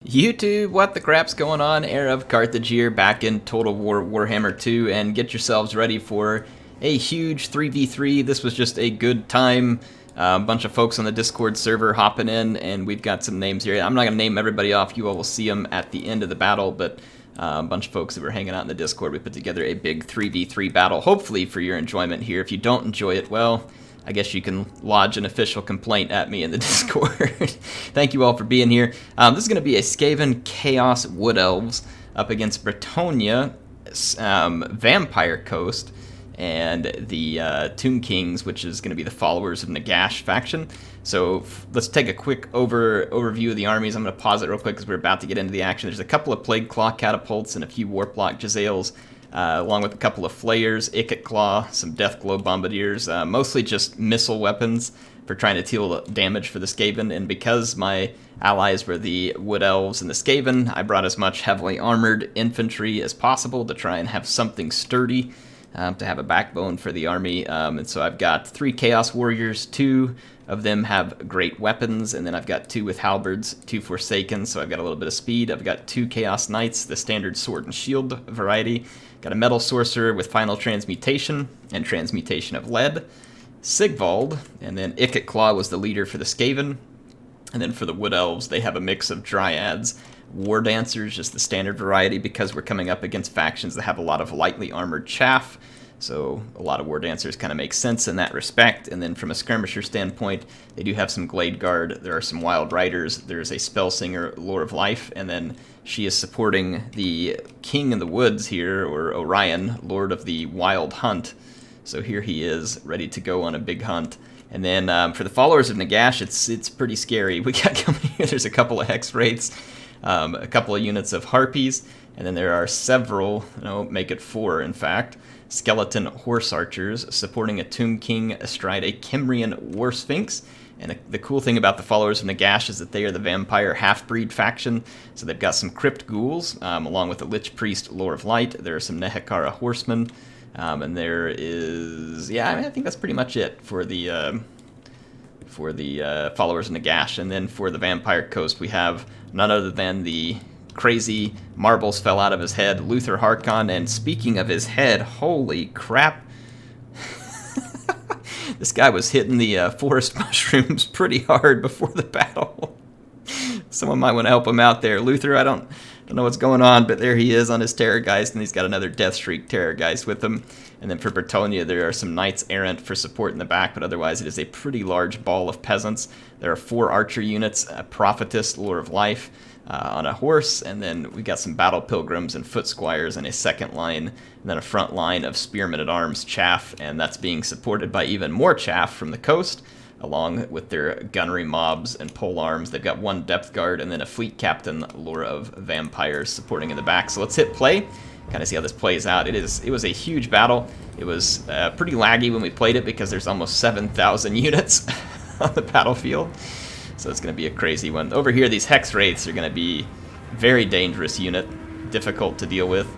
YouTube, what the crap's going on? HeirofCarthage here, back in Total War Warhammer 2, and get yourselves ready for a huge 3v3. This was just a good time. A bunch of folks on the Discord server hopping in, and we've got some names here. I'm not going to name everybody off. You all will see them at the end of the battle, but a bunch of folks that were hanging out in the Discord, we put together a big 3v3 battle, hopefully for your enjoyment here. If you don't enjoy it, well, I guess you can lodge an official complaint at me in the Discord. Thank you all for being here. This is going to be a Skaven Chaos Wood Elves up against Bretonnia, Vampire Coast, and the Tomb Kings, which is going to be the followers of Nagash faction. So let's take a quick overview of the armies. I'm going to pause it real quick because we're about to get into the action. There's a couple of Plague Claw catapults and a few Warplock Jezzails, along with a couple of Flayers, Icket Claw, some Death Glow Bombardiers, mostly just missile weapons for trying to deal damage for the Skaven. And because my allies were the Wood Elves and the Skaven, I brought as much heavily armored infantry as possible to try and have something sturdy, to have a backbone for the army. And so I've got 3 Chaos Warriors, 2 of them have great weapons, and then I've got 2 with halberds, 2 Forsaken, so I've got a little bit of speed. I've got 2 Chaos Knights, the standard sword and shield variety. Got a Metal Sorcerer with final transmutation and transmutation of lead. Sigvald, and then Icket Claw was the leader for the Skaven. And then for the Wood Elves, they have a mix of Dryads, War Dancers, just the standard variety, because we're coming up against factions that have a lot of lightly armored chaff. So a lot of War Dancers kind of make sense in that respect. And then from a skirmisher standpoint, they do have some Glade Guard. There are some Wild Riders. There's a Spellsinger, Lore of Life, and then she is supporting the King in the Woods here, or Orion, Lord of the Wild Hunt. So here he is, ready to go on a big hunt. And then for the followers of Nagash, it's pretty scary. We got coming here. There's a couple of Hex Wraiths, a couple of units of Harpies, and then there are several, make it 4 in fact, Skeleton Horse Archers supporting a Tomb King astride a Kymrian War Sphinx. And the cool thing about the followers of Nagash is that they are the vampire half-breed faction. So they've got some Crypt Ghouls, along with the Lich Priest, Lore of Light. There are some Nehekara Horsemen. And there is, I think that's pretty much it for the followers of Nagash. And then for the Vampire Coast, we have none other than the crazy marbles fell out of his head, Luther Harkon. And speaking of his head, holy crap. This guy was hitting the forest mushrooms pretty hard before the battle. Someone might want to help him out there. Luther, I don't know what's going on, but there he is on his Terrorgeist, and he's got another Deathshriek Terrorgeist with him. And then for Bretonnia, there are some Knights Errant for support in the back, but otherwise it is a pretty large ball of peasants. There are 4 Archer units, a Prophetess, Lore of Life, on a horse, and then we got some Battle Pilgrims and Foot Squires and a second line, and then a front line of Spearmen at Arms chaff, and that's being supported by even more chaff from the coast, along with their gunnery mobs and pole arms. They've got 1 Depth Guard and then a Fleet Captain, Lore of Vampires, supporting in the back. So let's hit play, kind of see how this plays out. It was a huge battle. It was pretty laggy when we played it because there's almost 7,000 units on the battlefield. So it's going to be a crazy one. Over here, these Hex Wraiths are going to be very dangerous unit, difficult to deal with.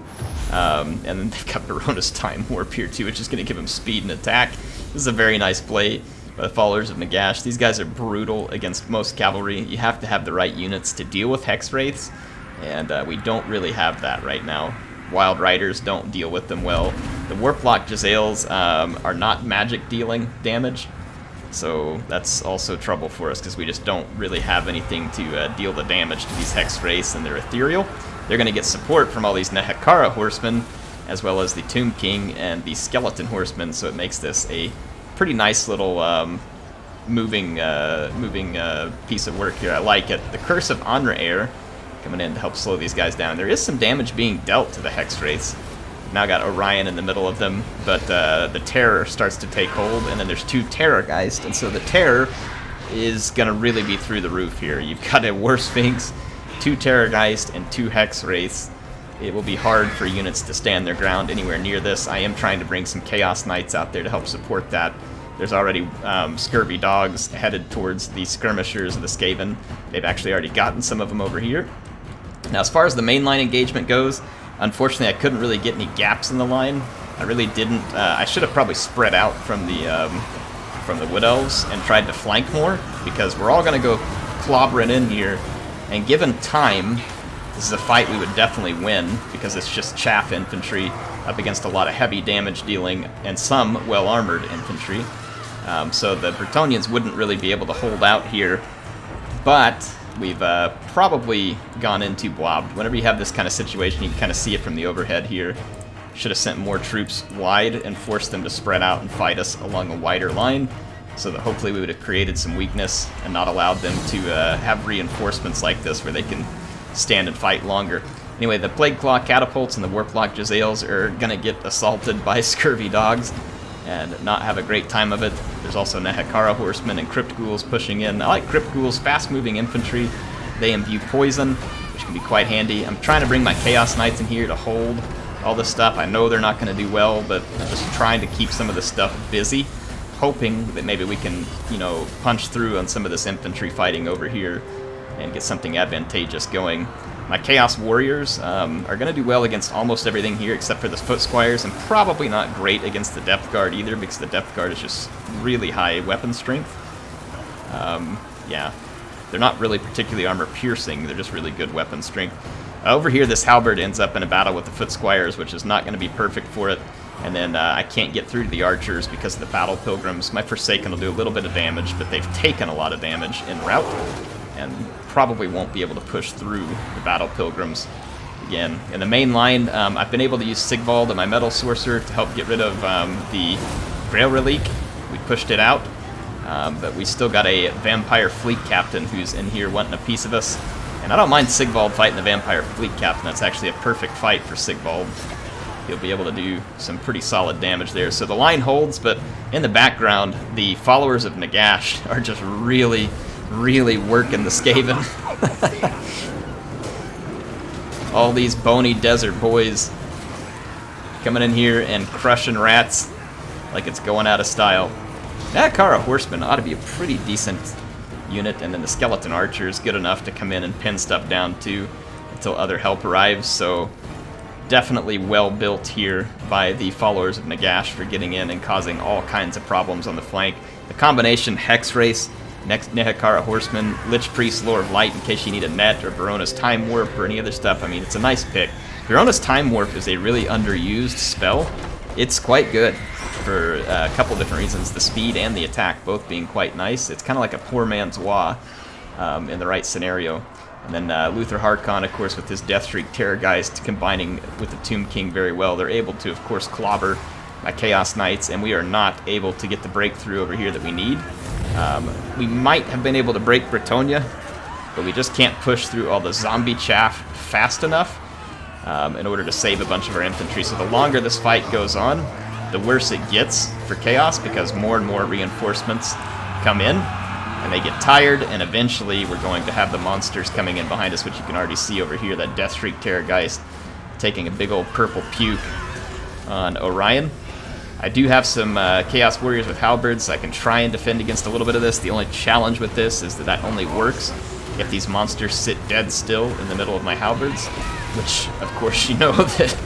And then they've got Barona's Time Warp here too, which is going to give them speed and attack. This is a very nice play by the followers of Nagash. These guys are brutal against most cavalry. You have to have the right units to deal with Hex Wraiths, and we don't really have that right now. Wild Riders don't deal with them well. The Warplock Jezzails are not magic dealing damage, so that's also trouble for us because we just don't really have anything to deal the damage to these Hex Wraiths, and they're ethereal. They're going to get support from all these Nehekara Horsemen, as well as the Tomb King and the Skeleton Horsemen, so it makes this a pretty nice little moving piece of work here. I like it. The Curse of Anraer coming in to help slow these guys down. There is some damage being dealt to the Hex Wraiths. Now got Orion in the middle of them, but the Terror starts to take hold, and then there's 2 Terrorgeist, and so the Terror is going to really be through the roof here. You've got a War Sphinx, 2 Terrorgeist, and 2 Hex Wraiths. It will be hard for units to stand their ground anywhere near this. I am trying to bring some Chaos Knights out there to help support that. There's already Scurvy Dogs headed towards the Skirmishers of the Skaven. They've actually already gotten some of them over here. Now, as far as the mainline engagement goes, unfortunately, I couldn't really get any gaps in the line. I really didn't. I should have probably spread out from the Wood Elves and tried to flank more, because we're all going to go clobbering in here And given time, this is a fight we would definitely win, because it's just chaff infantry up against a lot of heavy damage dealing and some well-armored infantry. So the Bretonnians wouldn't really be able to hold out here, but we've probably gone in too blobbed. Whenever you have this kind of situation, you can kind of see it from the overhead here. Should have sent more troops wide and forced them to spread out and fight us along a wider line, so that hopefully we would have created some weakness and not allowed them to have reinforcements like this where they can stand and fight longer. Anyway, the Plague Claw catapults and the Warplock Jezzails are going to get assaulted by scurvy dogs and not have a great time of it. There's also Nehekara horsemen and Crypt Ghouls pushing in. I like Crypt Ghouls, fast-moving infantry. They imbue poison, which can be quite handy. I'm trying to bring my Chaos Knights in here to hold all this stuff. I know they're not going to do well, but I'm just trying to keep some of this stuff busy, hoping that maybe we can, you know, punch through on some of this infantry fighting over here and get something advantageous going. My Chaos Warriors are going to do well against almost everything here except for the Foot Squires, and probably not great against the Depth Guard either, because the Depth Guard is just really high weapon strength. Yeah, they're not really particularly armor-piercing, they're just really good weapon strength. Over here, this Halberd ends up in a battle with the Foot Squires, which is not going to be perfect for it. And then I can't get through to the Archers because of the Battle Pilgrims. My Forsaken will do a little bit of damage, but they've taken a lot of damage en route, and probably won't be able to push through the Battle Pilgrims again. In the main line, I've been able to use Sigvald and my Metal Sorcerer to help get rid of the Grail Relique. We pushed it out, but we still got a Vampire Fleet Captain who's in here wanting a piece of us. And I don't mind Sigvald fighting the Vampire Fleet Captain. That's actually a perfect fight for Sigvald. He'll be able to do some pretty solid damage there. So the line holds, but in the background, the followers of Nagash are just really working the Skaven. All these bony desert boys coming in here and crushing rats like it's going out of style. Nehekara horsemen ought to be a pretty decent unit, and then the Skeleton Archers good enough to come in and pin stuff down too until other help arrives. So definitely well built here by the followers of Nagash for getting in and causing all kinds of problems on the flank. The combination Hex Race, next Nehekara Horseman, Lich Priest, Lore of Light in case you need a net, or Verona's Time Warp, or any other stuff. I mean, it's a nice pick. Verona's Time Warp is a really underused spell. It's quite good for a couple different reasons, the speed and the attack both being quite nice. It's kind of like a poor man's Wa in the right scenario. And then Luther Harkon, of course, with his Deathshriek Terrorgeist combining with the Tomb King very well. They're able to, of course, clobber my Chaos Knights, and we are not able to get the breakthrough over here that we need. We might have been able to break Bretonnia, but we just can't push through all the zombie chaff fast enough in order to save a bunch of our infantry. So the longer this fight goes on, the worse it gets for Chaos, because more and more reinforcements come in, and they get tired, and eventually we're going to have the monsters coming in behind us, which you can already see over here, that Deathshriek Terrorgeist taking a big old purple puke on Orion. I do have some Chaos Warriors with Halberds. I can try and defend against a little bit of this. The only challenge with this is that that only works if these monsters sit dead still in the middle of my Halberds, which, of course, you know that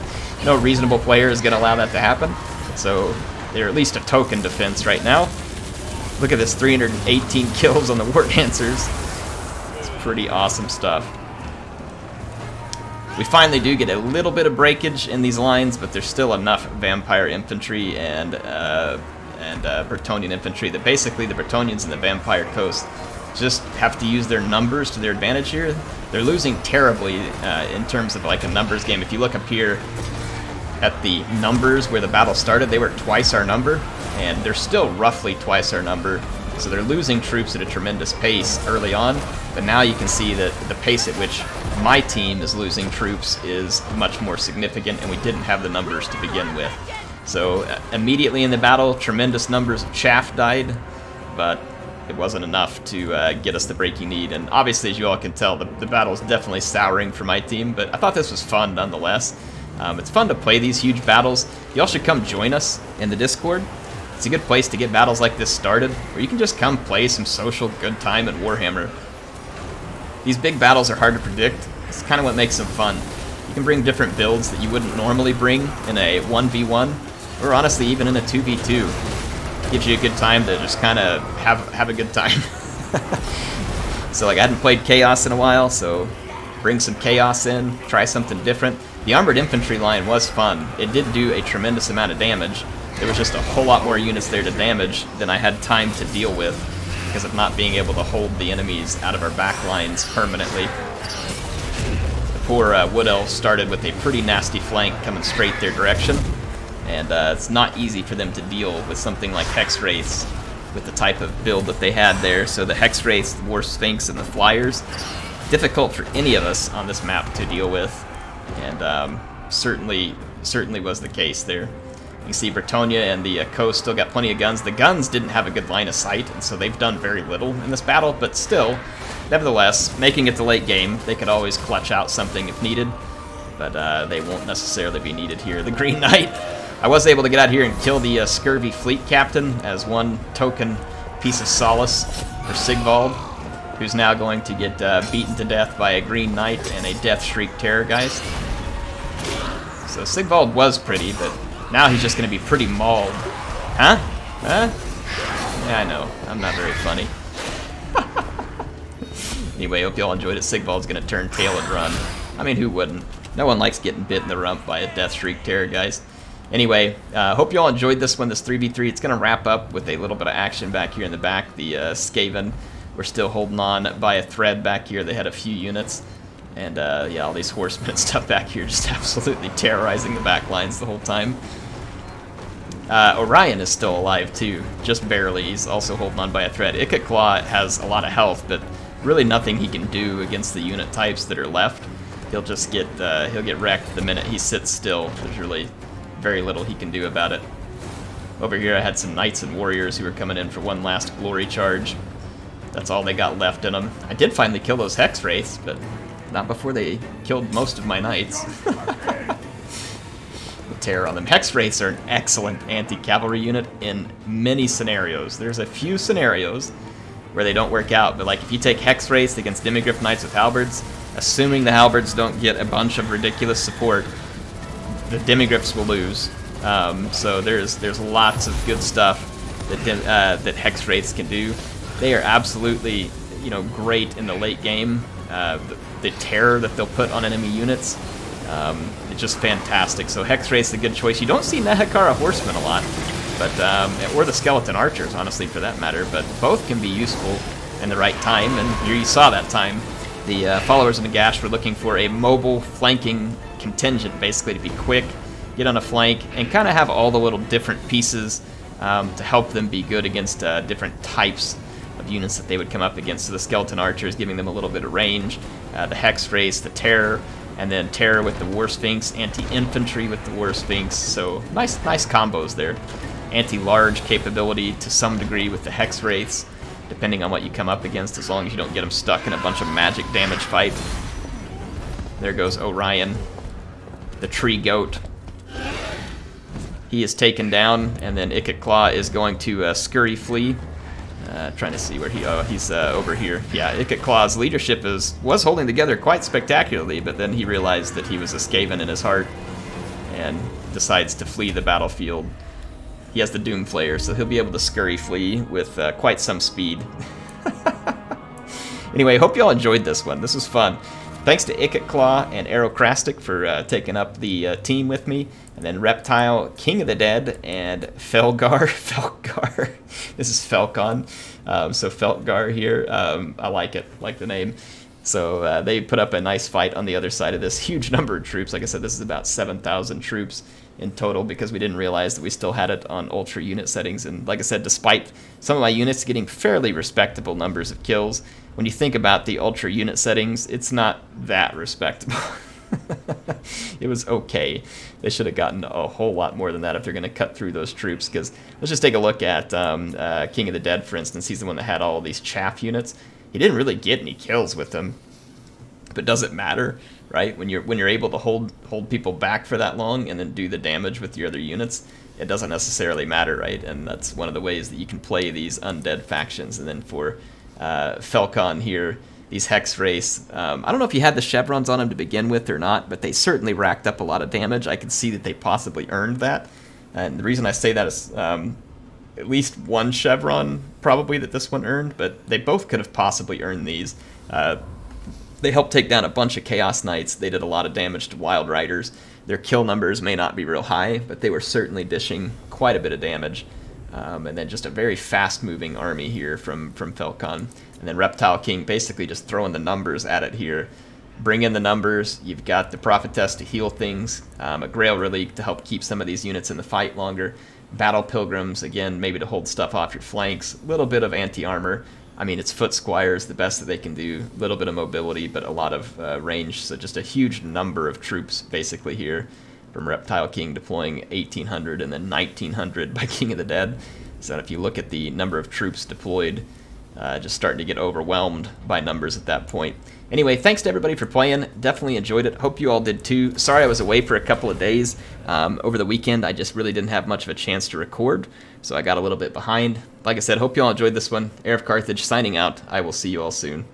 no reasonable player is going to allow that to happen. So they're at least a token defense right now. Look at this, 318 kills on the War Dancers. It's pretty awesome stuff. We finally do get a little bit of breakage in these lines, but there's still enough Vampire Infantry and Bretonnian Infantry that basically the Bretonnians and the Vampire Coast just have to use their numbers to their advantage here. They're losing terribly in terms of like a numbers game. If you look up here at the numbers where the battle started, they were twice our number, and they're still roughly twice our number. So they're losing troops at a tremendous pace early on, but now you can see that the pace at which my team is losing troops is much more significant, and we didn't have the numbers to begin with. So immediately in the battle, tremendous numbers of chaff died, but it wasn't enough to get us the break you need. And obviously, as you all can tell, the battle is definitely souring for my team, but I thought this was fun nonetheless. It's fun to play these huge battles. You all should come join us in the Discord. It's a good place to get battles like this started, where you can just come play some social good time at Warhammer. These big battles are hard to predict. It's kind of what makes them fun. You can bring different builds that you wouldn't normally bring in a 1v1, or honestly even in a 2v2. Gives you a good time to just kind of have a good time. So like I hadn't played Chaos in a while, so bring some Chaos in, try something different. The armored infantry line was fun. It did do a tremendous amount of damage. There was just a whole lot more units there to damage than I had time to deal with because of not being able to hold the enemies out of our back lines permanently. The poor Wood Elves started with a pretty nasty flank coming straight their direction, and it's not easy for them to deal with something like Hex Wraiths with the type of build that they had there. So the Hex Wraiths, the War Sphinx, and the Flyers, difficult for any of us on this map to deal with, and certainly was the case there. You can see Bretonia and the Coast still got plenty of guns. The guns didn't have a good line of sight, and so they've done very little in this battle, but still, nevertheless, making it to late game, they could always clutch out something if needed, but they won't necessarily be needed here. The Green Knight, I was able to get out here and kill the Scurvy Fleet Captain as one token piece of solace for Sigvald, who's now going to get beaten to death by a Green Knight and a Death Shriek Terrorgeist. So Sigvald was pretty, but now he's just going to be pretty mauled. Huh? Huh? Yeah, I know. I'm not very funny. Anyway, hope y'all enjoyed it. Sigvald's going to turn tail and run. I mean, who wouldn't? No one likes getting bit in the rump by a Death Shriek Terrorgeist. Anyway, hope y'all enjoyed this one, this 3v3. It's going to wrap up with a little bit of action back here in the back. The Skaven were still holding on by a thread back here. They had a few units. And yeah, all these horsemen and stuff back here just absolutely terrorizing the back lines the whole time. Orion is still alive too, just barely. He's also holding on by a thread. Ikit has a lot of health, but really nothing he can do against the unit types that are left. He'll just get wrecked the minute he sits still. There's really very little he can do about it. Over here I had some Knights and Warriors who were coming in for one last glory charge. That's all they got left in them. I did finally kill those Hex Wraiths, but not before they killed most of my Knights. The terror on them. Hex Wraiths are an excellent anti-cavalry unit in many scenarios. There's a few scenarios where they don't work out, but like if you take Hex Wraiths against Demigryph Knights with Halberds, assuming the Halberds don't get a bunch of ridiculous support, the Demigryphs will lose. So there's lots of good stuff that Hex Wraiths can do. They are absolutely, great in the late game. The terror that they'll put on enemy units, it's just fantastic. So Hex Wraith's a good choice. You don't see Nehekara Horsemen a lot, but or the Skeleton Archers, honestly, for that matter. But both can be useful in the right time, and here you saw that time. The followers of Nagash were looking for a mobile flanking contingent, basically to be quick, get on a flank, and kind of have all the little different pieces to help them be good against different types of units that they would come up against. So the Skeleton Archers giving them a little bit of range, the Hex Wraiths, the Terror, and then Terror with the War Sphinx, Anti-Infantry with the War Sphinx. So nice combos there. Anti-large capability to some degree with the Hex Wraiths, depending on what you come up against, as long as you don't get them stuck in a bunch of magic damage fight. There goes Orion, the Tree Goat. He is taken down, and then Ikit is going to scurry flee. Trying to see where he's over here. Yeah, Ikit leadership was holding together quite spectacularly, but then he realized that he was a Skaven in his heart and decides to flee the battlefield. He has the Doomflayer, so he'll be able to scurry flee with quite some speed. Anyway, hope y'all enjoyed this one. This was fun. Thanks to Ikit and HeirofCarthage for taking up the team with me. And then Reptile, King of the Dead, and Felgar. This is Felcon. So Felgar here. I like it, like the name. So they put up a nice fight on the other side of this huge number of troops. Like I said, this is about 7,000 troops in total, because we didn't realize that we still had it on ultra unit settings. And like I said, despite some of my units getting fairly respectable numbers of kills, when you think about the ultra unit settings, it's not that respectable. It was okay. They should have gotten a whole lot more than that if they're going to cut through those troops. Because let's just take a look at King of the Dead, for instance. He's the one that had all these chaff units. He didn't really get any kills with them, but does it matter, right? When you're able to hold people back for that long and then do the damage with your other units, it doesn't necessarily matter, right? And that's one of the ways that you can play these undead factions. And then for Felcon here, these Hex Wraiths, I don't know if you had the chevrons on them to begin with or not, but they certainly racked up a lot of damage. I could see that they possibly earned that. And the reason I say that is at least one chevron probably that this one earned, but they both could have possibly earned these. They helped take down a bunch of Chaos Knights. They did a lot of damage to Wild Riders. Their kill numbers may not be real high, but they were certainly dishing quite a bit of damage. And then just a very fast-moving army here from Felcon. And then Reptile King basically just throwing the numbers at it here. Bring in the numbers. You've got the Prophetess to heal things, a Grail Relic to help keep some of these units in the fight longer, Battle Pilgrims, again, maybe to hold stuff off your flanks, a little bit of anti-armor. I mean, it's Foot Squires, the best that they can do, a little bit of mobility, but a lot of range, so just a huge number of troops basically here, from Reptile King deploying 1,800 and then 1,900 by King of the Dead. So if you look at the number of troops deployed, just starting to get overwhelmed by numbers at that point. Anyway, thanks to everybody for playing. Definitely enjoyed it. Hope you all did too. Sorry I was away for a couple of days. Over the weekend, I just really didn't have much of a chance to record, so I got a little bit behind. Like I said, hope you all enjoyed this one. HeirofCarthage signing out. I will see you all soon.